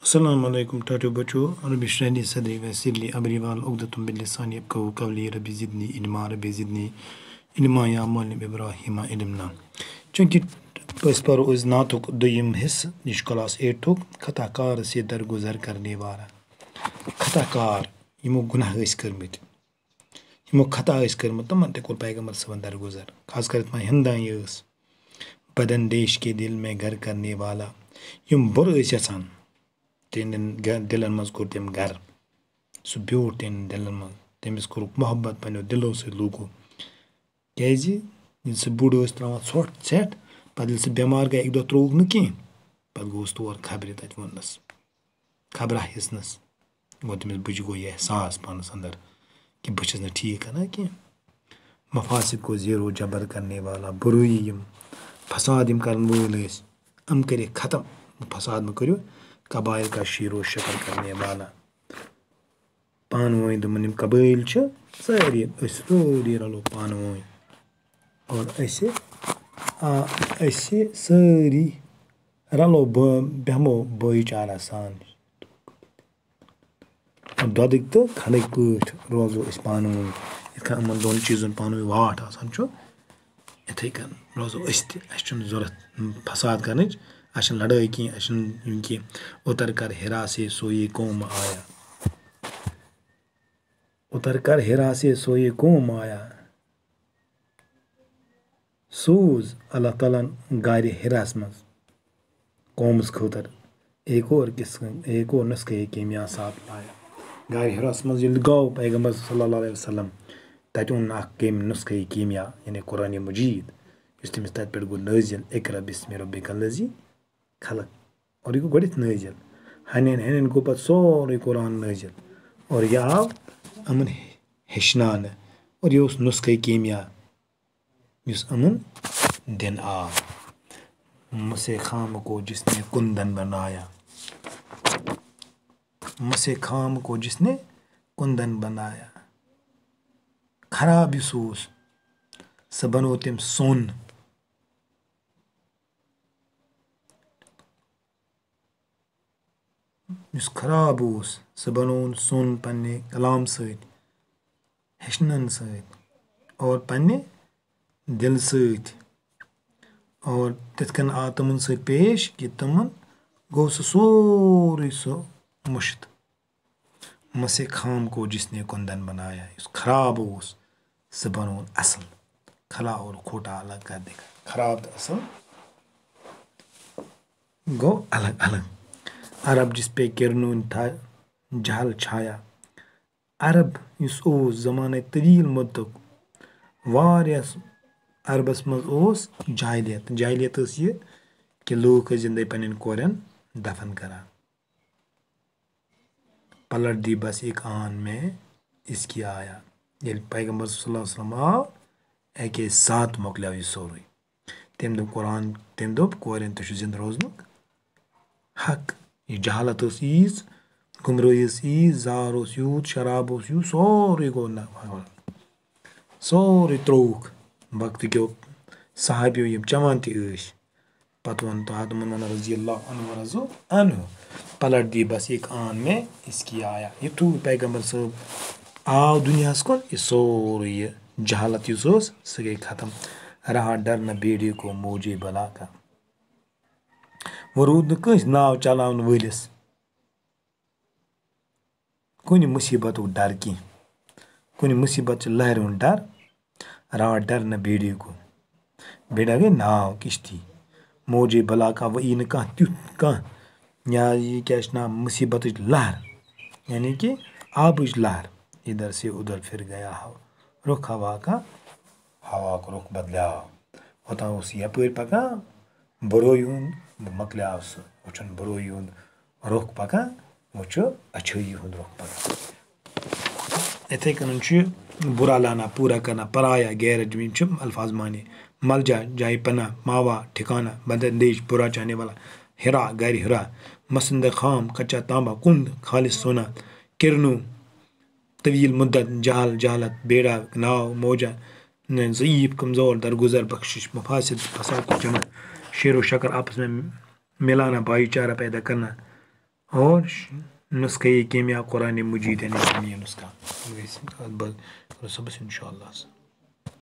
السلام علیکم ٹاٹو بچو رب اشرح لي صدری ويسر لي امری واحلل عقدۃ من لسانی یفقهوا قولی رب زدنی علما رب زدنی علما یا معلم ابراہیم علمنا چونکہ اس پر اس نعتک دویم حصہ یہ کلاس 8 خطا کار سے درگزر کرنے والا خطا کار یمو گناہ کرمت یمو خطا کرمت تمن تہ کور پیغمبر صاحب درگزر خاص کر تم ہندائی بدندیش کے دل میں گھر کرنے والا یم بر یژھان تہندین دلن مز کور تم گر سہ بیوٹھ تہندین دلن مز تمس کورک محبت پنو دلو سی لوگو کیازِ ییٚلہِ سہ بوٚڑ ٲس تراوان ژھۄٹھ ژھٮ۪ٹھ پتہٕ ییٚلہِ سہ بٮ۪مار گٔے اکہِ دۄہ ترٛووُکھ نہٕ کینٛہہ پتہٕ گوٚوُس تور خبرِ تتہِ ووٚننس خبرا ہٮ۪ژنس گوٚو تٔمِس بٕجہِ گوٚو یہِ احساس پانس انٛدر کہِ بہٕ چھُس نہٕ ٹھیٖک کران کینٛہہ مفاسد کو زیرو جبر کرنے والا برٲیی یم فساد یم کرن وٲلۍ ٲسۍ یِم کٔرِکھ ختم فساد مہٕ کٔرِو قبایل کا شیر و شکر کرنے والا پانہٕ ؤنۍ دوٚپُن یِم قبٲیل چھِ سٲری أسۍ سٲری رلو پانہٕ ؤنۍ اور أسۍ سٲری رلو بیٚہمو بٲے چارہ سان دۄدٕکۍ تہٕ کھنڈٕکۍ پٲٹھۍ روزو أسۍ پانہٕ ؤنۍ یِتھ کٔنۍ یِمن دۄن چیٖزن پانہٕ ؤنۍ واٹھ آسان چھُ یِتھٕے کٔنۍ روزو أسۍ تہِ اَسہِ چھُنہٕ ضوٚرتھ فساد کرنٕچ اَسہِ چھنہٕ لڑٲے کینٛہہ اَسہِ چھُنہٕ یِم کینٛہہ اتر کر ہیرا سے سویے قوم آیا اتر کر ہیرا سے سویے قوم آیا سوز اللہ تعالیٰ گارِ ہِرس منٛز قومس خٲطرٕ ایک اور نسخے کیمیا ساتھ لایا گارِ ہِرس منٛز ییٚلہِ گوٚو پیغمبر صلی اللہ علیہ وسلم تتہِ اوٚن اکھ نسخے کیمیا یعنی قرآنِ مجیٖد یُس تٔمِس تتہِ پٮ۪ٹھ گوٚو نٲزِل اقرا بسمِ ربک الذی خلق اور یہِ گوٚو گۄڈنٮ۪تھ نٲزِل ہنٮ۪ن ہنٮ۪ن گوٚو پتہٕ سورُے قرآن نٲزِل اور یہِ آو یِمن ہیٚچھناونہٕ اور یہِ اوس نسخے کیمیا یُس یِمن دِنہٕ آو مسے خام کو جس نے کندن بنایا مسے خام کو جس نے کندن بنایا خراب یُس اوس سُہ بنوو تٔمۍ سۄن یُس خراب اوس سُہ بنووُن سۄن پننہِ کلام سۭتۍ ہیٚچھنن سۭتۍ اور پننہِ دلہٕ سۭتۍ اور تِتھ کٔنۍ آو تِمن سۭتۍ پیش کہِ تِمن گوٚو سُہ سورُے سُہ مٔشِت مسے خام کو جس نے کندن بنایا یُس خراب اوس سُہ بنووُن اصل کھلا اور کھوٹا الگ کر دے گا خراب تہٕ اصل گوٚو الگ الگ عرب جس پہ کرنون تھا جہل چھایا عرب یُس اوس زمانے طویل مُدتُک واریاہ عربس منٛز اوس جاہلیت جاہلیت ٲس یہِ کہِ لوٗکھ ٲسۍ زندے پننٮ۪ن کورٮ۪ن دفن کران پلٹ دی بس ایک آن میں اس کی آیا ییٚلہِ پیغمبر صلی اللہ علیہ وسلم آو اکے ساتہٕ مۄکلیو یہِ سورُے تٔمۍ دوٚپ قرآن تٔمۍ دوٚپ کورٮ۪ن تہِ چھُ زندٕ روزنُک حق یہِ جہالت ٲس ییٖژ گُمرٲہی ٲس ییٖژ زار اوس یوٗت شراب اوس یوٗت سورُے گوٚو نہ سورُے ترٛووُکھ وقتہٕ کیو صحابیو یِم چٮ۪وان تہِ ٲسۍ پتہٕ ووٚن تِمن ووٚن رضی اللہ عنہ ورضوا عنہ پلٹ دی بس ایک آن میں اس کی آیا یُتھُے پیغمبر صٲب آو دُنیاہس کُن یہِ سورُے یہِ جہالت یُس ٲس سُہ گٔے ختم رہا ڈر نہ بیڑی کو موجے بلا کا وۄنۍ روٗد نہٕ کٲنٛسہِ ناو چلاونہٕ وٲلِس کُنہِ مُصیٖبتُک ڈر کینٛہہ کُنہِ مُصیٖبتچہِ لہرِ ہُنٛد ڈر رہا ڈر نہ بیڑی کو بیڑا گٔے ناو کِشتی موجے بلا کا وۄنۍ یی نہٕ کانٛہہ تیُتھ کانٛہہ یا یہِ کیٛاہ چھِ ناو مُصیٖبتٕچ لہر یعنی کہِ آبٕچ لہر ادھر سے ادھر پھر گیا رُخ ہوا کا ہوا کو رُخ بدلیو اوٚتام اوس یپٲرۍ پکان بُرٲیی ہُنٛد مۄکلیو سُہ وۄنۍ چھُنہٕ بُرٲیی ہُنٛد رُخ پکان وۄنۍ چھُ اچھٲیی ہُنٛد رُخ پکان یِتھٕے کٔنۍ چھُ برا لانا پوٗرا کرنا پرایا غیر یِم چھِ الفاظ مانے ملجا جایہِ پناہ ماوا ٹھِکانا بدندیش برا چاہنے والا ہیرا گرِ ہیرا مسند خام کچا تانبا کُند خالص سونا کرنو طویل مدت جہل جہالت بیڑا ناو موجا ضعیف کمزور درگزر بخشش مفاسد فساد کو جمع شیر و شکر آپس میں ملانا بھائی چارہ پیدا کرنا اور نسخہ یہ کیمیا قرآن مجید ہے نسخہ گژھِ صبحس اِنشاء اللہ